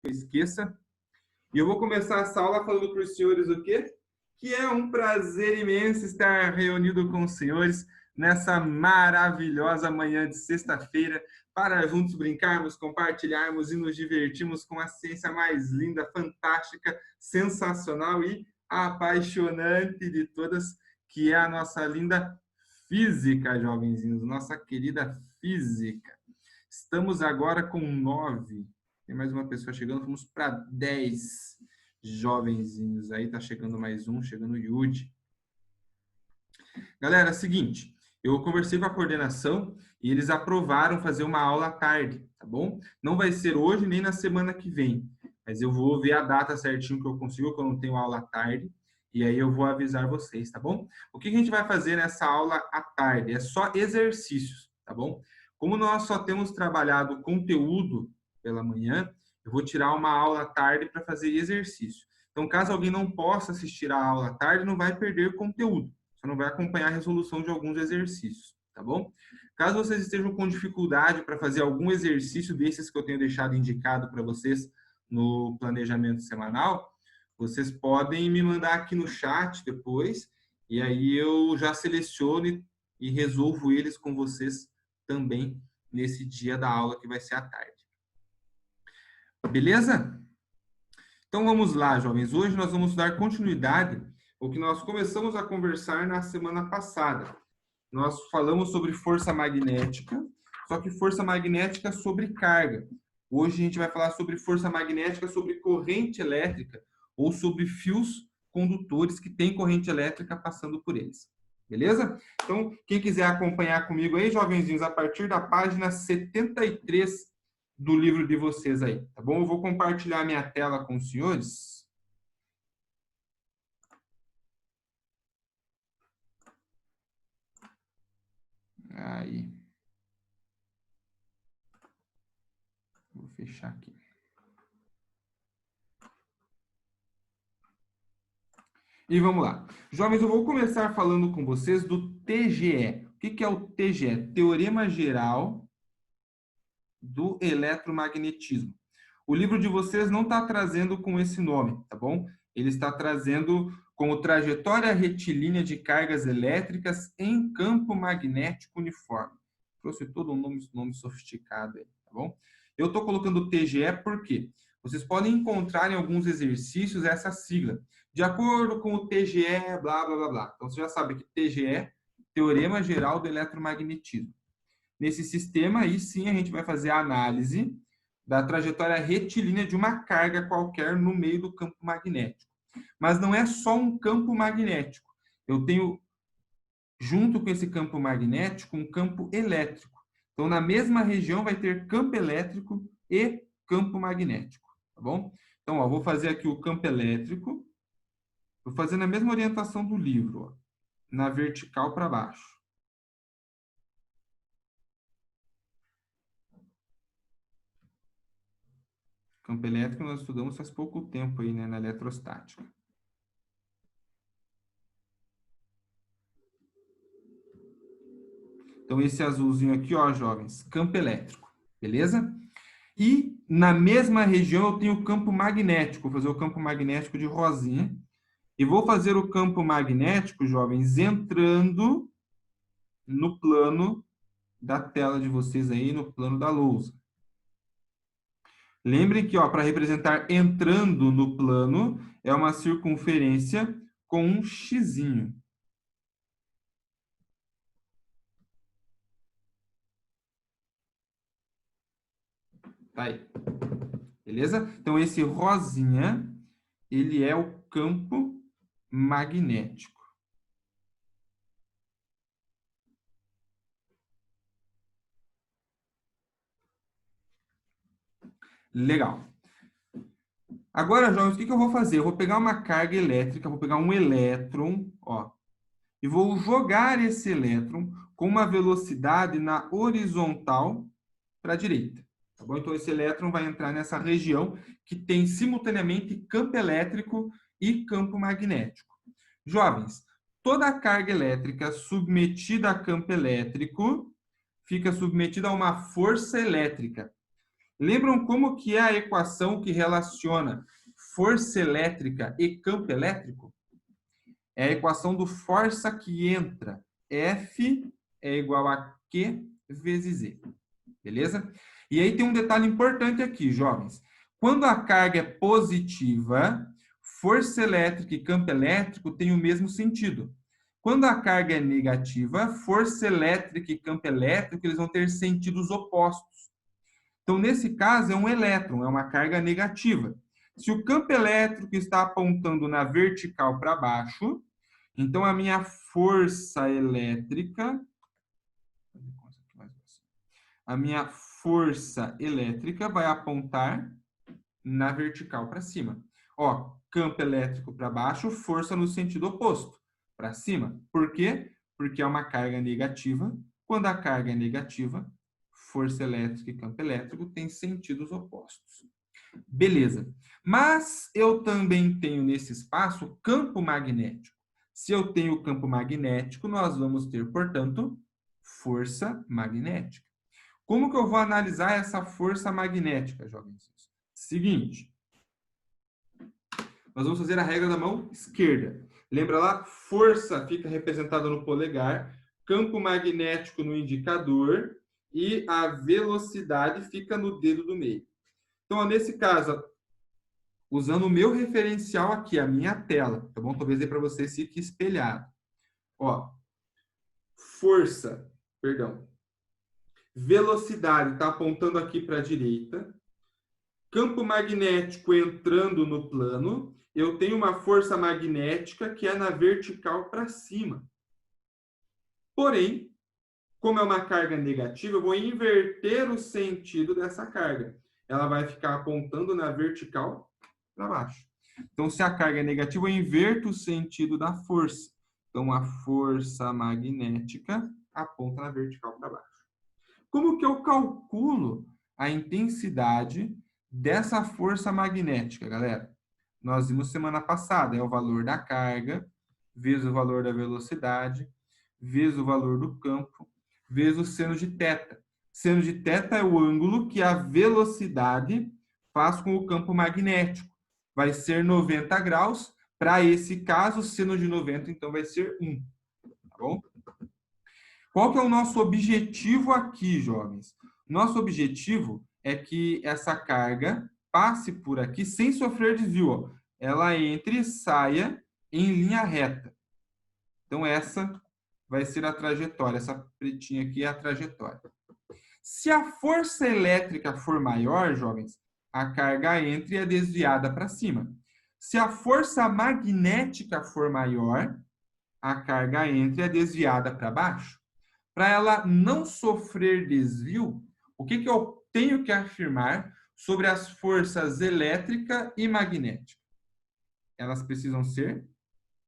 eu esqueça. E eu vou começar essa aula falando para os senhores o quê? Que é um prazer imenso estar reunido com os senhores nessa maravilhosa manhã de sexta-feira para juntos brincarmos, compartilharmos e nos divertirmos com a ciência mais linda, fantástica, sensacional e apaixonante de todas, que é a nossa linda física, jovenzinhos, nossa querida física. Estamos agora com 9. Tem mais uma pessoa chegando, vamos para 10 jovenzinhos. Aí tá chegando mais um, chegando o Yudi. Galera, é o seguinte, eu conversei com a coordenação e eles aprovaram fazer uma aula à tarde, tá bom? Não vai ser hoje nem na semana que vem, mas eu vou ver a data certinho que eu consigo, que eu não tenho aula à tarde, e aí eu vou avisar vocês, tá bom? O que a gente vai fazer nessa aula à tarde? É só exercícios, tá bom? Como nós só temos trabalhado conteúdo pela manhã, eu vou tirar uma aula à tarde para fazer exercício. Então, caso alguém não possa assistir a aula à tarde, não vai perder conteúdo. Você não vai acompanhar a resolução de alguns exercícios, tá bom? Caso vocês estejam com dificuldade para fazer algum exercício desses que eu tenho deixado indicado para vocês no planejamento semanal, vocês podem me mandar aqui no chat depois, e aí eu já seleciono e resolvo eles com vocês também nesse dia da aula que vai ser à tarde. Beleza? Então vamos lá, jovens. Hoje nós vamos dar continuidade ao que nós começamos a conversar na semana passada. Nós falamos sobre força magnética, só que força magnética sobre carga. Hoje a gente vai falar sobre força magnética sobre corrente elétrica ou sobre fios condutores que têm corrente elétrica passando por eles. Beleza? Então, quem quiser acompanhar comigo aí, jovenzinhos, a partir da página 73 do livro de vocês aí, tá bom? Eu vou compartilhar minha tela com os senhores. Aí. Vou fechar aqui. E vamos lá. Jovens, eu vou começar falando com vocês do TGE. O que é o TGE? Teorema Geral do Eletromagnetismo. O livro de vocês não está trazendo com esse nome, tá bom? Ele está trazendo como trajetória retilínea de cargas elétricas em campo magnético uniforme. Trouxe todo um nome sofisticado aí, tá bom? Eu estou colocando TGE porque vocês podem encontrar em alguns exercícios essa sigla. De acordo com o TGE, blá, blá, blá, blá. Então, você já sabe que TGE, Teorema Geral do Eletromagnetismo. Nesse sistema, aí sim, a gente vai fazer a análise da trajetória retilínea de uma carga qualquer no meio do campo magnético. Mas não é só um campo magnético. Eu tenho, junto com esse campo magnético, um campo elétrico. Então, na mesma região vai ter campo elétrico e campo magnético, tá bom? Então, ó, vou fazer aqui o campo elétrico. Vou fazer na mesma orientação do livro, ó, na vertical para baixo. Campo elétrico nós estudamos faz pouco tempo aí, né, na eletrostática. Então, esse azulzinho aqui, ó, jovens, campo elétrico, beleza? E na mesma região eu tenho o campo magnético. Vou fazer o campo magnético de rosinha. E vou fazer o campo magnético, jovens, entrando no plano da tela de vocês aí, no plano da lousa. Lembrem que, para representar entrando no plano, é uma circunferência com um xizinho. Tá aí. Beleza? Então, esse rosinha, ele é o campo magnético. Legal. Agora, jovens, o que eu vou fazer? Eu vou pegar uma carga elétrica, vou pegar um elétron, ó, e vou jogar esse elétron com uma velocidade na horizontal para a direita. Tá bom? Então, esse elétron vai entrar nessa região que tem simultaneamente campo elétrico e campo magnético. Jovens, toda a carga elétrica submetida a campo elétrico fica submetida a uma força elétrica. Lembram como que é a equação que relaciona força elétrica e campo elétrico? É a equação do força que entra. F é igual a Q vezes Z. Beleza? E aí tem um detalhe importante aqui, jovens. Quando a carga é positiva, força elétrica e campo elétrico têm o mesmo sentido. Quando a carga é negativa, força elétrica e campo elétrico eles vão ter sentidos opostos. Então, nesse caso, é um elétron, é uma carga negativa. Se o campo elétrico está apontando na vertical para baixo, então a minha força elétrica, vai apontar na vertical para cima. Ó, campo elétrico para baixo, força no sentido oposto, para cima. Por quê? Porque é uma carga negativa. Quando a carga é negativa, força elétrica e campo elétrico têm sentidos opostos. Beleza. Mas eu também tenho nesse espaço campo magnético. Se eu tenho campo magnético, nós vamos ter, portanto, força magnética. Como que eu vou analisar essa força magnética, jovens? Seguinte, nós vamos fazer a regra da mão esquerda. Lembra lá? Força fica representada no polegar, campo magnético no indicador e a velocidade fica no dedo do meio. Então, nesse caso, usando o meu referencial aqui, a minha tela, tá bom? Talvez aí para vocês fique espelhado. Ó, velocidade está apontando aqui para a direita. Campo magnético entrando no plano. Eu tenho uma força magnética que é na vertical para cima. Porém, como é uma carga negativa, eu vou inverter o sentido dessa carga. Ela vai ficar apontando na vertical para baixo. Então, se a carga é negativa, eu inverto o sentido da força. Então, a força magnética aponta na vertical para baixo. Como que eu calculo a intensidade dessa força magnética, galera? Nós vimos semana passada, é o valor da carga, vezes o valor da velocidade, vezes o valor do campo, vezes o seno de θ. Seno de θ é o ângulo que a velocidade faz com o campo magnético. Vai ser 90 graus. Para esse caso, seno de 90, então, vai ser 1. Tá bom? Qual que é o nosso objetivo aqui, jovens? Nosso objetivo é que essa carga passe por aqui sem sofrer desvio. Ó. Ela entre e saia em linha reta. Então, essa vai ser a trajetória. Essa pretinha aqui é a trajetória. Se a força elétrica for maior, jovens, a carga entra e é desviada para cima. Se a força magnética for maior, a carga entra e é desviada para baixo. Para ela não sofrer desvio, o que eu tenho que afirmar sobre as forças elétrica e magnética? Elas precisam ser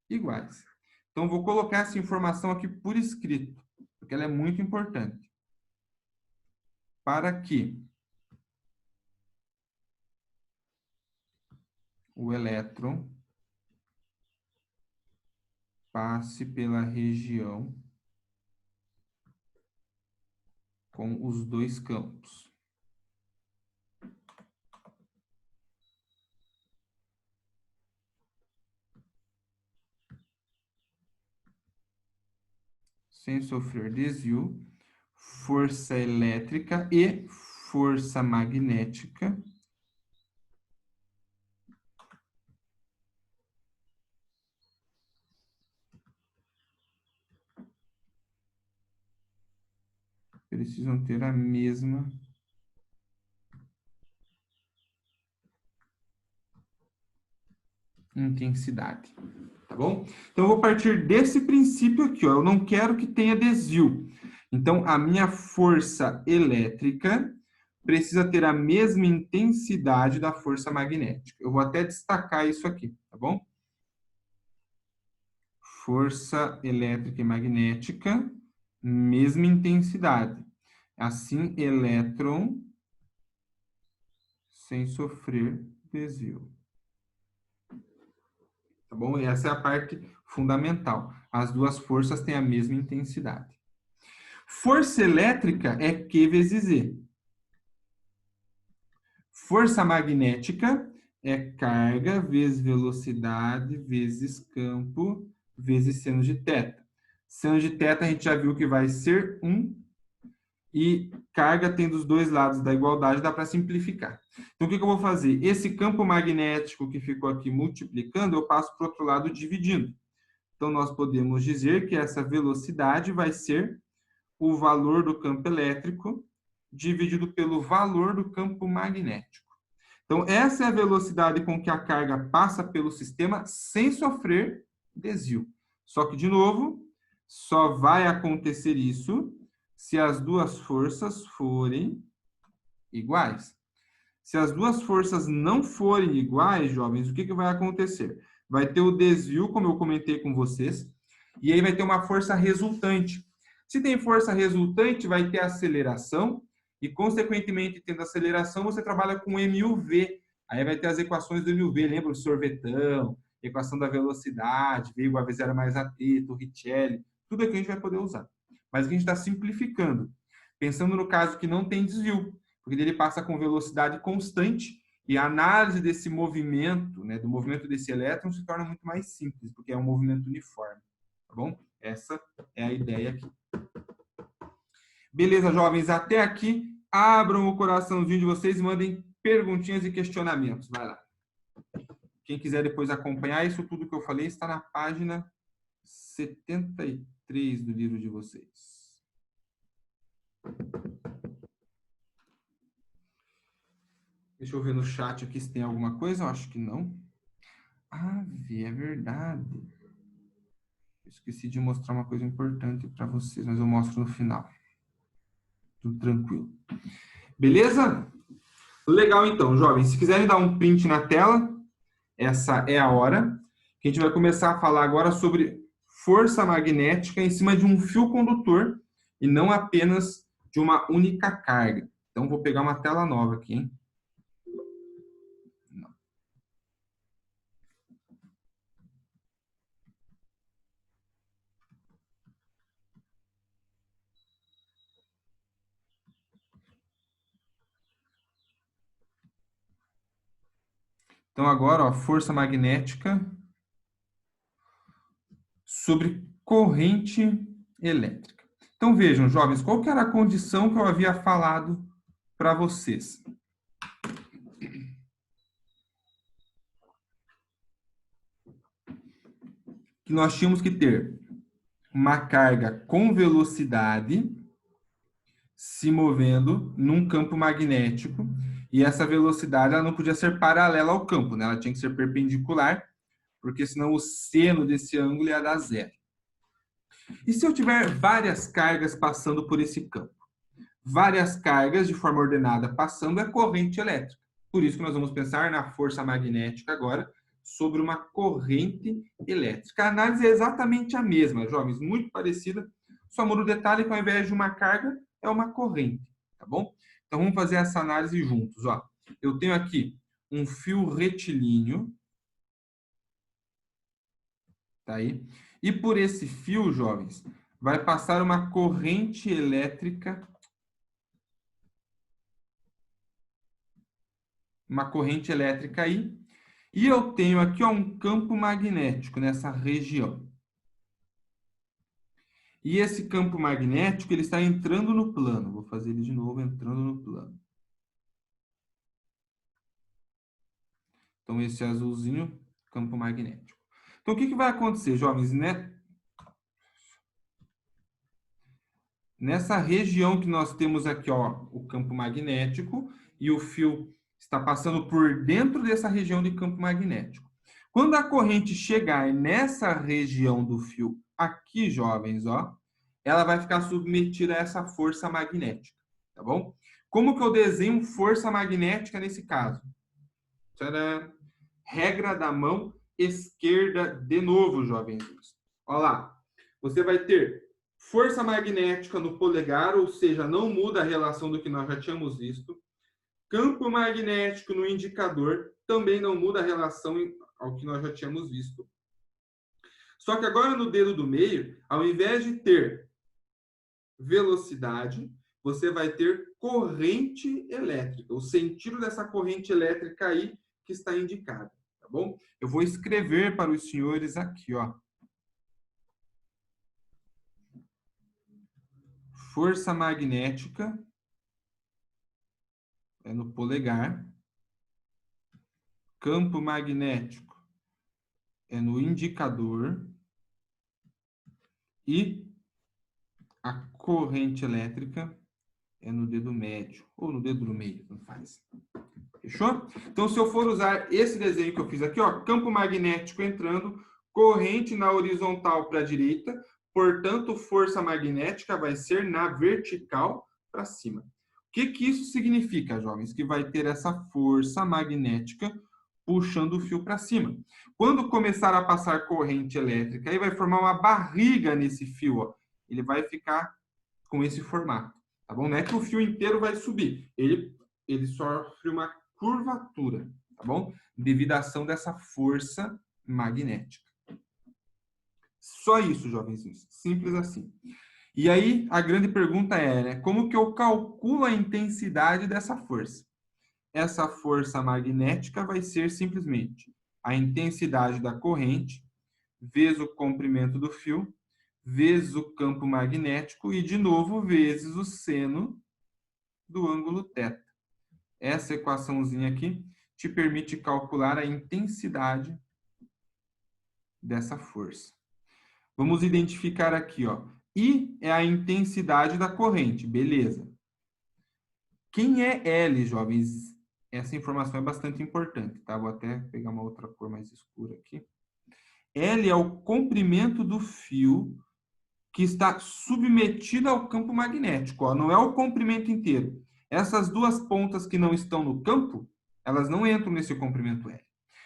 iguais. Então, vou colocar essa informação aqui por escrito, porque ela é muito importante. Para que o elétron passe pela região com os dois campos. Sem sofrer desvio, força elétrica e força magnética precisam ter a mesma intensidade, tá bom? Então, eu vou partir desse princípio aqui, ó. Eu não quero que tenha desvio. Então, a minha força elétrica precisa ter a mesma intensidade da força magnética. Eu vou até destacar isso aqui, tá bom? Força elétrica e magnética, mesma intensidade. Assim, elétron sem sofrer desvio. Tá bom? E essa é a parte fundamental. As duas forças têm a mesma intensidade. Força elétrica é Q vezes E. Força magnética é carga vezes velocidade vezes campo vezes seno de θ. Seno de θ a gente já viu que vai ser 1. E carga tem dos dois lados da igualdade, dá para simplificar. Então, o que eu vou fazer? Esse campo magnético que ficou aqui multiplicando, eu passo para o outro lado dividindo. Então, nós podemos dizer que essa velocidade vai ser o valor do campo elétrico dividido pelo valor do campo magnético. Então, essa é a velocidade com que a carga passa pelo sistema sem sofrer desvio. Só que, de novo, só vai acontecer isso se as duas forças forem iguais. Se as duas forças não forem iguais, jovens, o que vai acontecer? Vai ter o desvio, como eu comentei com vocês, e aí vai ter uma força resultante. Se tem força resultante, vai ter aceleração, e, consequentemente, tendo aceleração, você trabalha com MUV. Aí vai ter as equações do MUV, lembra o sorvetão, equação da velocidade, V igual a V0 mais AT, Torricelli, tudo aqui a gente vai poder usar. Mas aqui a gente está simplificando, pensando no caso que não tem desvio, porque ele passa com velocidade constante e a análise desse movimento, né, do movimento desse elétron, se torna muito mais simples, porque é um movimento uniforme, tá bom? Essa é a ideia aqui. Beleza, jovens, até aqui. Abram o coraçãozinho de vocês e mandem perguntinhas e questionamentos. Vai lá. Quem quiser depois acompanhar, isso tudo que eu falei está na página 73 do livro de vocês. Deixa eu ver no chat aqui se tem alguma coisa. Eu acho que não. Ah, é verdade. Esqueci de mostrar uma coisa importante para vocês, mas eu mostro no final. Tudo tranquilo. Beleza? Legal, então, jovens. Se quiserem dar um print na tela, essa é a hora que a gente vai começar a falar agora sobre força magnética em cima de um fio condutor e não apenas de uma única carga. Então, vou pegar uma tela nova aqui, hein? Então, agora, ó, força magnética sobre corrente elétrica. Então, vejam, jovens, qual que era a condição que eu havia falado para vocês? Que nós tínhamos que ter uma carga com velocidade se movendo num campo magnético, e essa velocidade ela não podia ser paralela ao campo, né? Ela tinha que ser perpendicular, porque senão o seno desse ângulo ia dar zero. E se eu tiver várias cargas passando por esse campo? Várias cargas de forma ordenada passando é corrente elétrica. Por isso que nós vamos pensar na força magnética agora, sobre uma corrente elétrica. A análise é exatamente a mesma, jovens, muito parecida, só muda o detalhe que ao invés de uma carga, é uma corrente, tá bom? Então vamos fazer essa análise juntos, ó. Eu tenho aqui um fio retilíneo, tá aí? E por esse fio, jovens, vai passar uma corrente elétrica, aí, e eu tenho aqui ó, um campo magnético nessa região. E esse campo magnético ele está entrando no plano. Vou fazer ele de novo, entrando no plano. Então, esse azulzinho, campo magnético. Então, o que vai acontecer, jovens? Nessa região que nós temos aqui, ó, o campo magnético, e o fio está passando por dentro dessa região de campo magnético. Quando a corrente chegar nessa região do fio aqui, jovens, ó, ela vai ficar submetida a essa força magnética, tá bom? Como que eu desenho força magnética nesse caso? Tcharam! Regra da mão esquerda de novo, jovens. Olha lá. Você vai ter força magnética no polegar, ou seja, não muda a relação do que nós já tínhamos visto. Campo magnético no indicador, também não muda a relação ao que nós já tínhamos visto. Só que agora no dedo do meio, ao invés de ter velocidade, você vai ter corrente elétrica. O sentido dessa corrente elétrica aí que está indicado, tá bom? Eu vou escrever para os senhores aqui, ó. Força magnética é no polegar. Campo magnético é no indicador. E a corrente elétrica é no dedo médio, ou no dedo do meio, não faz. Fechou? Então, se eu for usar esse desenho que eu fiz aqui, ó, campo magnético entrando, corrente na horizontal para a direita, portanto, força magnética vai ser na vertical para cima. O que que isso significa, jovens? Que vai ter essa força magnética puxando o fio para cima. Quando começar a passar corrente elétrica, aí vai formar uma barriga nesse fio, ó. Ele vai ficar com esse formato, tá bom? Não é que o fio inteiro vai subir, ele sofre uma curvatura, tá bom? Devido à ação dessa força magnética. Só isso, jovenzinhos. Simples assim. E aí, a grande pergunta é, né? Como que eu calculo a intensidade dessa força? Essa força magnética vai ser simplesmente a intensidade da corrente vezes o comprimento do fio, vezes o campo magnético e, de novo, vezes o seno do ângulo θ. Essa equaçãozinha aqui te permite calcular a intensidade dessa força. Vamos identificar aqui, ó. I é a intensidade da corrente, beleza. Quem é L, jovens? Essa informação é bastante importante, tá? Vou até pegar uma outra cor mais escura aqui. L é o comprimento do fio que está submetido ao campo magnético, ó. Não é o comprimento inteiro. Essas duas pontas que não estão no campo, elas não entram nesse comprimento L.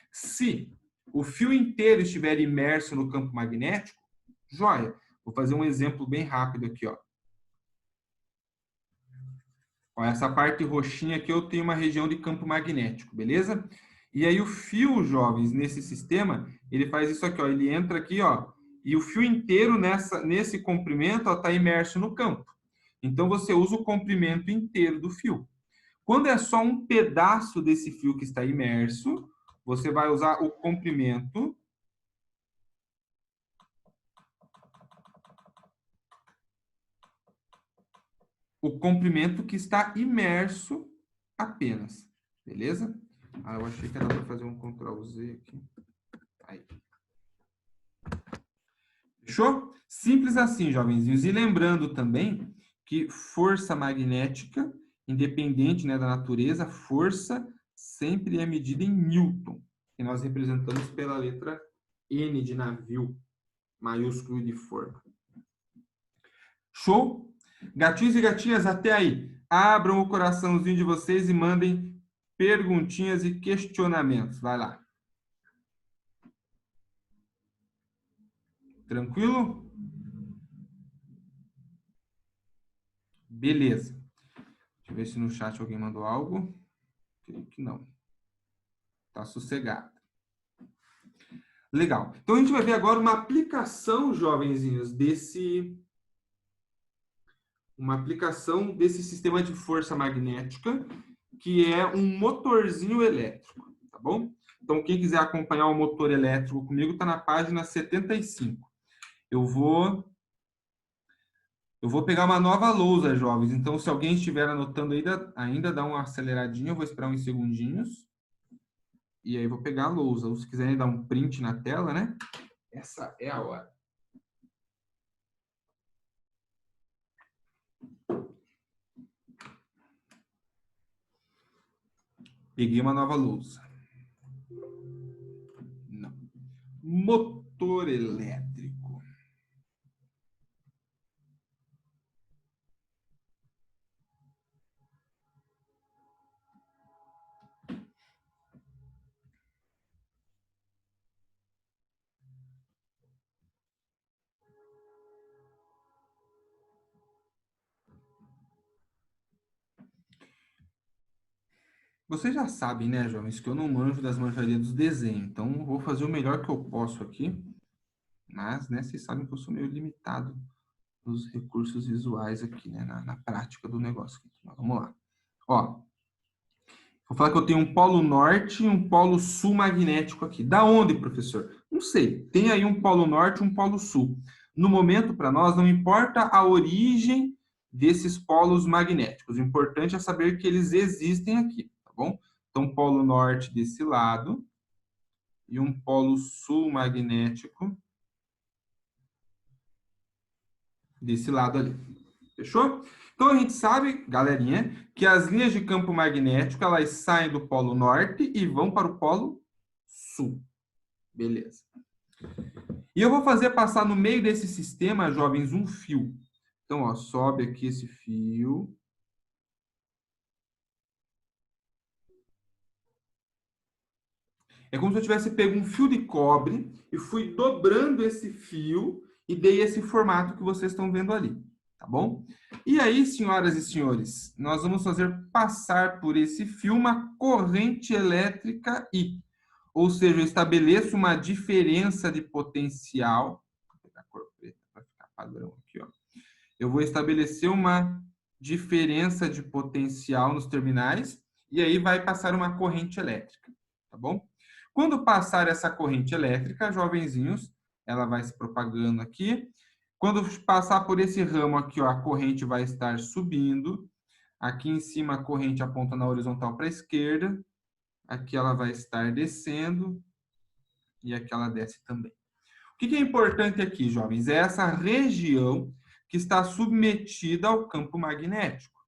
Se o fio inteiro estiver imerso no campo magnético, joia. Vou fazer um exemplo bem rápido aqui, ó. Ó, essa parte roxinha aqui eu tenho uma região de campo magnético, beleza? E aí o fio, jovens, nesse sistema, ele faz isso aqui, ó. Ele entra aqui, ó, e o fio inteiro nesse comprimento está imerso no campo. Então você usa o comprimento inteiro do fio. Quando é só um pedaço desse fio que está imerso, você vai usar o comprimento que está imerso apenas, beleza? Ah, eu achei que era para fazer um Ctrl Z aqui. Aí. Fechou? Simples assim, jovenzinhos. E lembrando também que força magnética, independente, né, da natureza, força sempre é medida em Newton, que nós representamos pela letra N de navio, maiúsculo de forma. Show? Gatinhos e gatinhas, até aí. Abram o coraçãozinho de vocês e mandem perguntinhas e questionamentos. Vai lá. Tranquilo? Beleza. Deixa eu ver se no chat alguém mandou algo. Creio que não. Tá sossegado. Legal. Então a gente vai ver agora uma aplicação, jovenzinhos, desse sistema de força magnética, que é um motorzinho elétrico, tá bom? Então quem quiser acompanhar o motor elétrico comigo está na página 75. Eu vou pegar uma nova lousa, jovens. Então, se alguém estiver anotando ainda dá uma aceleradinha. Eu vou esperar uns segundinhos. E aí, vou pegar a lousa. Ou se quiserem dar um print na tela, né? Essa é a hora. Peguei uma nova lousa. Não. Motor elétrico. Vocês já sabem, né, jovens, que eu não manjo das manjarias dos desenhos. Então, vou fazer o melhor que eu posso aqui. Mas, né, vocês sabem que eu sou meio limitado nos recursos visuais aqui, né? Na prática do negócio. Vamos lá. Ó, vou falar que eu tenho um polo norte e um polo sul magnético aqui. Da onde, professor? Não sei. Tem aí um polo norte e um polo sul. No momento, para nós, não importa a origem desses polos magnéticos. O importante é saber que eles existem aqui, tá bom? Então, polo norte desse lado e um polo sul magnético desse lado ali. Fechou? Então, a gente sabe, galerinha, que as linhas de campo magnético, elas saem do polo norte e vão para o polo sul. Beleza. E eu vou fazer passar no meio desse sistema, jovens, um fio. Então, ó, sobe aqui esse fio. É como se eu tivesse pego um fio de cobre e fui dobrando esse fio e dei esse formato que vocês estão vendo ali, tá bom? E aí, senhoras e senhores, nós vamos fazer passar por esse fio uma corrente elétrica I. Ou seja, eu estabeleço uma diferença de potencial. Vou pegar a cor preta para ficar padrão aqui, ó. Eu vou estabelecer uma diferença de potencial nos terminais e aí vai passar uma corrente elétrica, tá bom? Quando passar essa corrente elétrica, jovenzinhos, ela vai se propagando aqui. Quando passar por esse ramo aqui, ó, a corrente vai estar subindo. Aqui em cima a corrente aponta na horizontal para a esquerda. Aqui ela vai estar descendo e aqui ela desce também. O que é importante aqui, jovens? É essa região que está submetida ao campo magnético.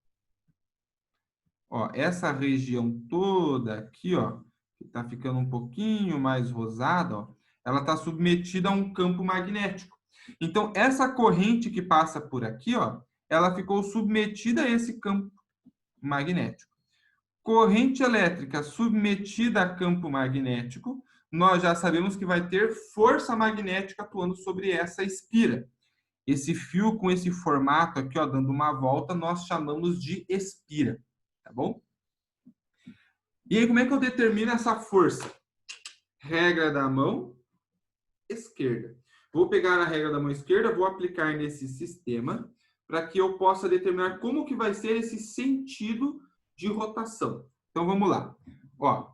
Ó, essa região toda aqui, ó, que está ficando um pouquinho mais rosada, ó, ela está submetida a um campo magnético. Então, essa corrente que passa por aqui, ó, ela ficou submetida a esse campo magnético. Corrente elétrica submetida a campo magnético, nós já sabemos que vai ter força magnética atuando sobre essa espira. Esse fio com esse formato aqui, ó, dando uma volta, nós chamamos de espira, tá bom? E aí, como é que eu determino essa força? Regra da mão esquerda. Vou pegar a regra da mão esquerda, vou aplicar nesse sistema para que eu possa determinar como que vai ser esse sentido de rotação. Então, vamos lá. Ó,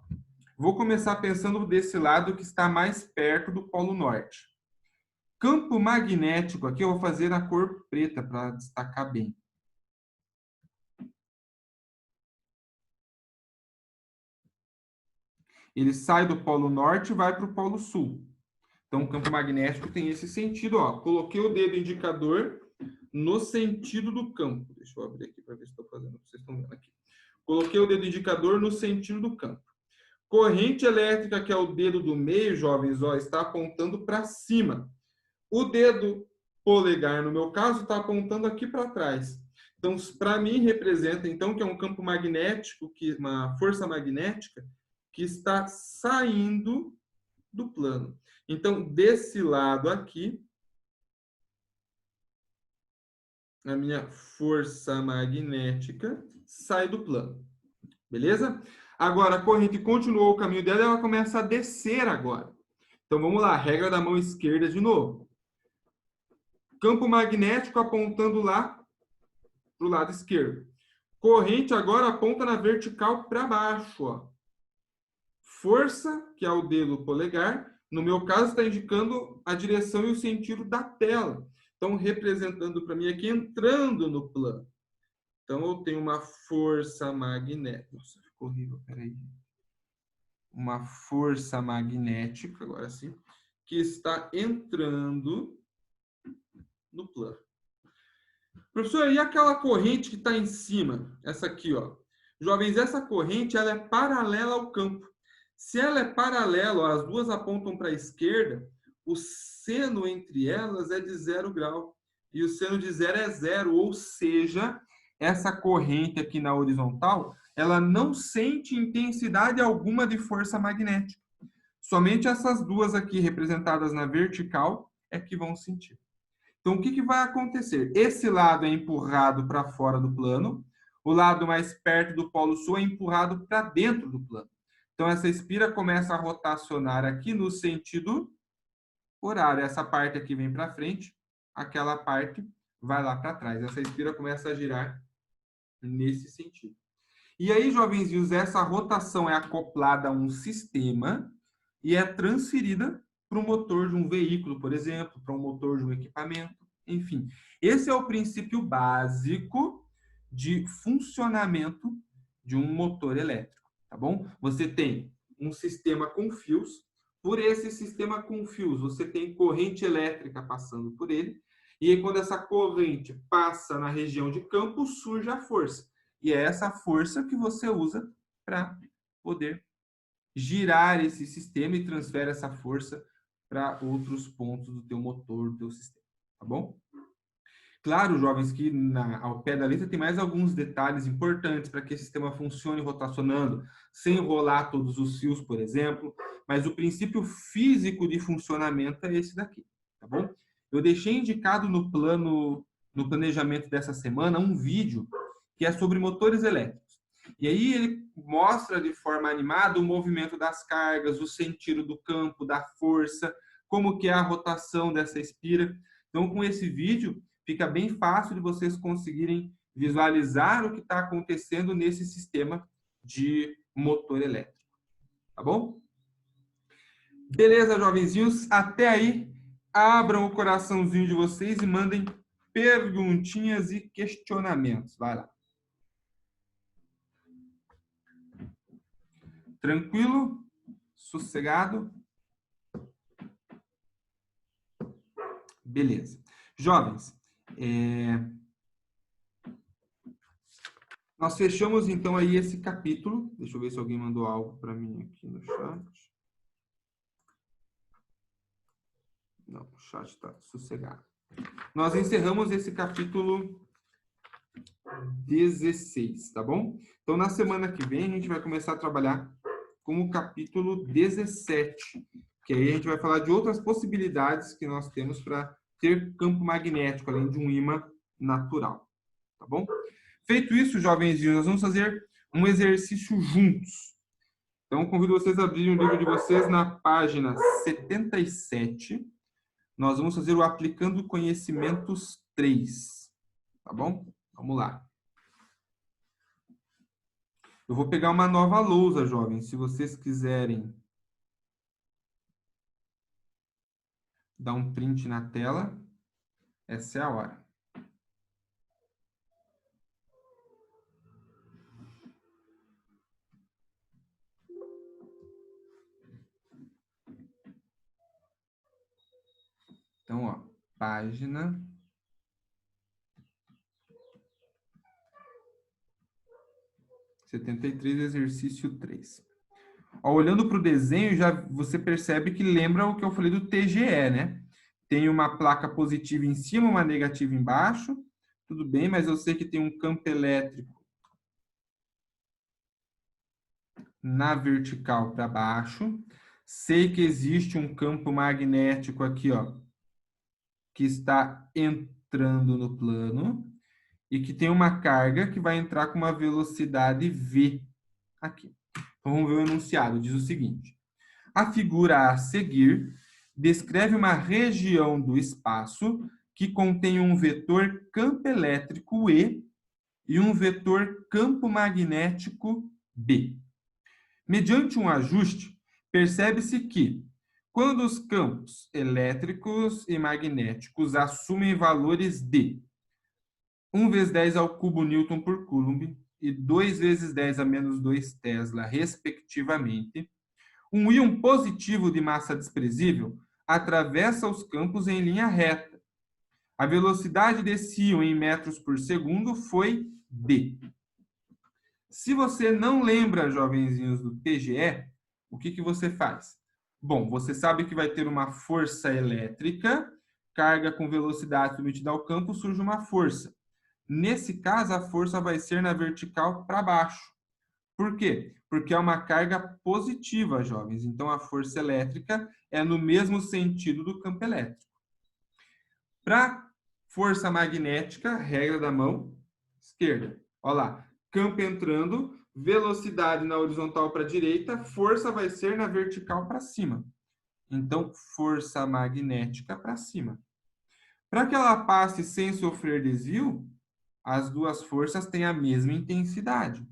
vou começar pensando desse lado que está mais perto do polo norte. Campo magnético, aqui eu vou fazer na cor preta para destacar bem. Ele sai do polo norte e vai para o polo sul. Então, o campo magnético tem esse sentido, ó. Coloquei o dedo indicador no sentido do campo. Deixa eu abrir aqui para ver se estou fazendo o que vocês estão vendo aqui. Coloquei o dedo indicador no sentido do campo. Corrente elétrica, que é o dedo do meio, jovens, ó, está apontando para cima. O dedo polegar, no meu caso, está apontando aqui para trás. Então, para mim, representa, então, que é um campo magnético, uma força magnética, que está saindo do plano. Então, desse lado aqui, a minha força magnética sai do plano. Beleza? Agora, a corrente continuou o caminho dela e ela começa a descer agora. Então, vamos lá. Regra da mão esquerda de novo. Campo magnético apontando lá para o lado esquerdo. Corrente agora aponta na vertical para baixo. Ó. Força, que é o dedo polegar, no meu caso está indicando a direção e o sentido da tela. Então, representando para mim aqui, entrando no plano. Então, eu tenho uma força magnética. Nossa, ficou horrível, peraí. Uma força magnética, agora sim, que está entrando no plano. Professor, e aquela corrente que está em cima? Essa aqui, ó. Jovens, essa corrente ela é paralela ao campo. Se ela é paralela, ó, as duas apontam para a esquerda, o seno entre elas é de 0 grau. E o seno de 0 é 0, ou seja, essa corrente aqui na horizontal, ela não sente intensidade alguma de força magnética. Somente essas duas aqui, representadas na vertical, é que vão sentir. Então, o que vai acontecer? Esse lado é empurrado para fora do plano, o lado mais perto do polo sul é empurrado para dentro do plano. Então, essa espira começa a rotacionar aqui no sentido horário. Essa parte aqui vem para frente, aquela parte vai lá para trás. Essa espira começa a girar nesse sentido. E aí, jovenzinhos, essa rotação é acoplada a um sistema e é transferida para o motor de um veículo, por exemplo, para um motor de um equipamento, enfim. Esse é o princípio básico de funcionamento de um motor elétrico, tá bom? Você tem um sistema com fios, por esse sistema com fios, você tem corrente elétrica passando por ele, e aí, quando essa corrente passa na região de campo, surge a força. E é essa força que você usa para poder girar esse sistema e transfere essa força para outros pontos do teu motor, do teu sistema, tá bom? Claro, jovens, que ao pé da letra tem mais alguns detalhes importantes para que esse sistema funcione rotacionando, sem enrolar todos os fios, por exemplo, mas o princípio físico de funcionamento é esse daqui, tá bom? Eu deixei indicado no planejamento dessa semana, um vídeo que é sobre motores elétricos. E aí ele mostra de forma animada o movimento das cargas, o sentido do campo, da força, como que é a rotação dessa espira. Então, com esse vídeo, fica bem fácil de vocês conseguirem visualizar o que está acontecendo nesse sistema de motor elétrico. Tá bom? Beleza, jovenzinhos? Até aí, abram o coraçãozinho de vocês e mandem perguntinhas e questionamentos. Vai lá. Tranquilo? Sossegado? Beleza. Jovens, nós fechamos então aí esse capítulo. Deixa eu ver se alguém mandou algo para mim aqui no chat. Não, o chat está sossegado. Nós encerramos esse capítulo 16, tá bom? Então, na semana que vem, a gente vai começar a trabalhar com o capítulo 17, que aí a gente vai falar de outras possibilidades que nós temos para ter campo magnético, além de um ímã natural, tá bom? Feito isso, jovenzinhos, nós vamos fazer um exercício juntos. Então, convido vocês a abrirem o livro de vocês na página 77. Nós vamos fazer o Aplicando Conhecimentos 3, tá bom? Vamos lá. Eu vou pegar uma nova lousa, jovens, se vocês quiserem dar um print na tela, essa é a hora. Então, ó, página 73, exercício 3. Ó, olhando para o desenho, já você percebe que lembra o que eu falei do TGE, né? Tem uma placa positiva em cima, uma negativa embaixo. Tudo bem, mas eu sei que tem um campo elétrico na vertical para baixo. Sei que existe um campo magnético aqui, ó, que está entrando no plano e que tem uma carga que vai entrar com uma velocidade V aqui. Então, vamos ver o enunciado. Diz o seguinte: a figura a seguir descreve uma região do espaço que contém um vetor campo elétrico e um vetor campo magnético B. Mediante um ajuste, percebe-se que, quando os campos elétricos e magnéticos assumem valores de 1 vezes 10 ao cubo Newton por Coulomb e 2 vezes 10 a menos 2 Tesla, respectivamente, um íon positivo de massa desprezível atravessa os campos em linha reta. A velocidade desse íon em metros por segundo foi d. Se você não lembra, jovenzinhos, do TGE, o que você faz? Bom, você sabe que vai ter uma força elétrica, carga com velocidade submetida ao campo, surge uma força. Nesse caso, a força vai ser na vertical para baixo. Por quê? Porque é uma carga positiva, jovens. Então, a força elétrica é no mesmo sentido do campo elétrico. Para força magnética, regra da mão esquerda. Olha lá, campo entrando, velocidade na horizontal para a direita, força vai ser na vertical para cima. Então, força magnética para cima. Para que ela passe sem sofrer desvio, as duas forças têm a mesma intensidade.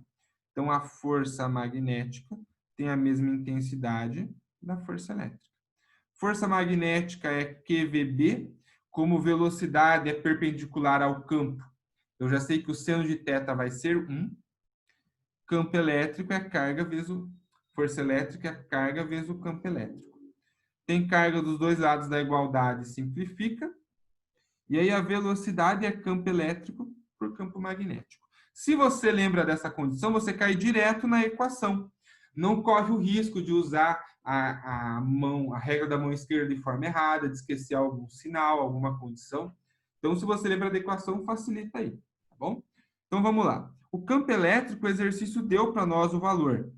Então, a força magnética tem a mesma intensidade da força elétrica. Força magnética é QVB, como velocidade é perpendicular ao campo. Eu já sei que o seno de θ vai ser 1. Campo elétrico é carga vezes força elétrica é carga vezes o campo elétrico. Tem carga dos dois lados da igualdade, simplifica. E aí a velocidade é campo elétrico por campo magnético. Se você lembra dessa condição, você cai direto na equação. Não corre o risco de usar a regra da mão esquerda de forma errada, de esquecer algum sinal, alguma condição. Então, se você lembra da equação, facilita aí, tá bom? Então, vamos lá. O campo elétrico, o exercício deu para nós o valor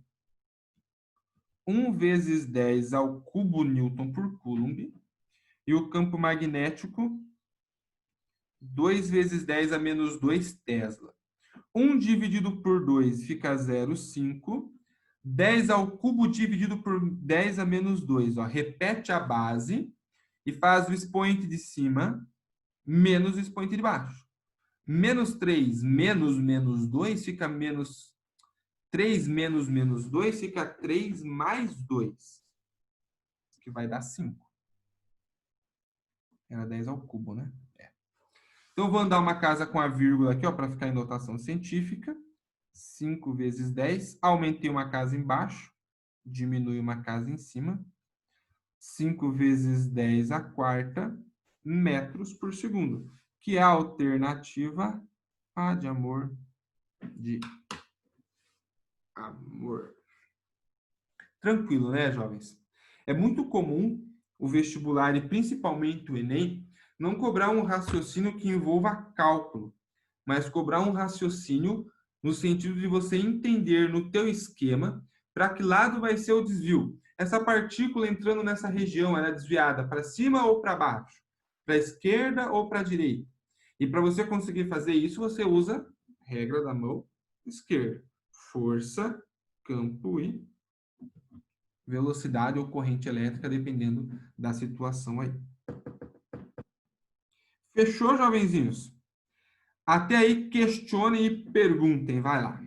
1 vezes 10 ao cubo Newton por Coulomb. E o campo magnético, 2 vezes 10 a menos 2 Tesla. 1 dividido por 2 fica 0,5. 10 ao cubo dividido por 10 a menos 2. Ó, repete a base e faz o expoente de cima menos o expoente de baixo. Menos 3 menos menos 2 fica menos... 3 menos menos 2 fica 3 mais 2. Que vai dar 5. Era 10 ao cubo, né? Então, eu vou andar uma casa com a vírgula aqui, para ficar em notação científica. 5 vezes 10. Aumentei uma casa embaixo. Diminui uma casa em cima. 5 vezes 10 a quarta metros por segundo. Que é a alternativa A de amor. De amor. Tranquilo, né, jovens? É muito comum o vestibular e principalmente o Enem não cobrar um raciocínio que envolva cálculo, mas cobrar um raciocínio no sentido de você entender no teu esquema para que lado vai ser o desvio. Essa partícula entrando nessa região, ela é desviada para cima ou para baixo? Para a esquerda ou para a direita? E para você conseguir fazer isso, você usa a regra da mão esquerda. Força, campo e velocidade ou corrente elétrica, dependendo da situação aí. Fechou, jovenzinhos? Até aí, questionem e perguntem. Vai lá.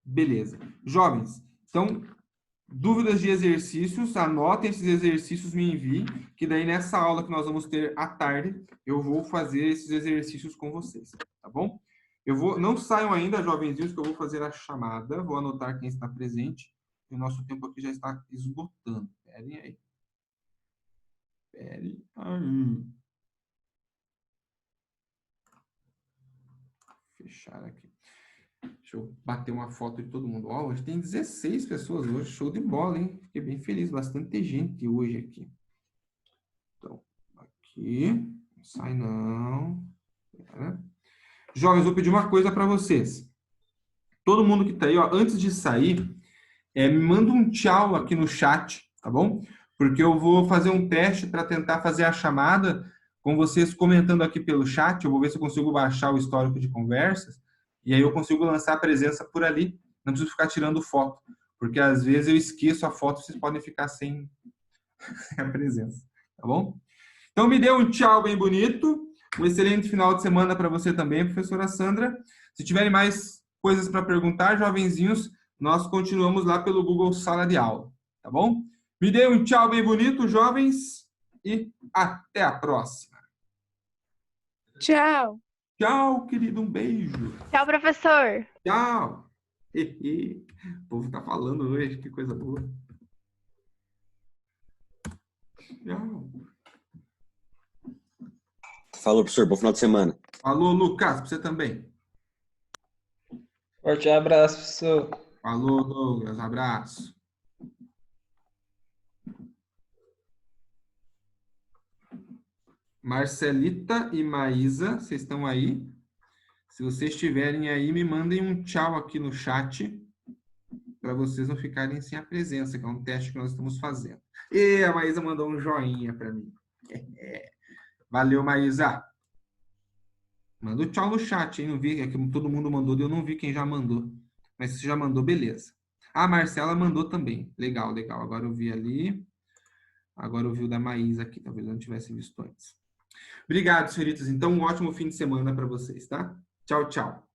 Beleza. Jovens, então, dúvidas de exercícios, anotem esses exercícios, me enviem, que daí nessa aula que nós vamos ter à tarde, eu vou fazer esses exercícios com vocês, tá bom? Não saiam ainda, jovenzinhos, que eu vou fazer a chamada, vou anotar quem está presente, e o nosso tempo aqui já está esgotando. Esperem aí. Esperem aí. Fechar aqui. Deixa eu bater uma foto de todo mundo. Ó, hoje tem 16 pessoas hoje. Show de bola, hein? Fiquei bem feliz. Bastante gente hoje aqui. Então, aqui. Não sai não. Pera. Jovens, vou pedir uma coisa para vocês. Todo mundo que está aí, ó, antes de sair, me manda um tchau aqui no chat, tá bom? Porque eu vou fazer um teste para tentar fazer a chamada com vocês comentando aqui pelo chat. Eu vou ver se eu consigo baixar o histórico de conversas. E aí eu consigo lançar a presença por ali. Não preciso ficar tirando foto. Porque às vezes eu esqueço a foto, vocês podem ficar sem a presença. Tá bom? Então me dê um tchau bem bonito. Um excelente final de semana para você também, professora Sandra. Se tiverem mais coisas para perguntar, jovenzinhos, nós continuamos lá pelo Google Sala de Aula. Tá bom? Me dê um tchau bem bonito, jovens. E até a próxima. Tchau. Tchau, querido. Um beijo. Tchau, professor. Tchau. O povo tá falando hoje. Que coisa boa. Tchau. Falou, professor. Bom final de semana. Falou, Lucas. Pra você também. Forte abraço, professor. Falou, Douglas. Abraço. Marcelita e Maísa, vocês estão aí? Se vocês estiverem aí, me mandem um tchau aqui no chat para vocês não ficarem sem a presença, que é um teste que nós estamos fazendo. E a Maísa mandou um joinha para mim. Valeu, Maísa. Manda um tchau no chat, hein? Não vi, é que todo mundo mandou, eu não vi quem já mandou. Mas se já mandou, beleza. A Marcela mandou também. Legal, legal. Agora eu vi ali. Agora eu vi o da Maísa aqui, talvez eu não tivesse visto antes. Obrigado, senhoritas. Então, um ótimo fim de semana para vocês, tá? Tchau, tchau.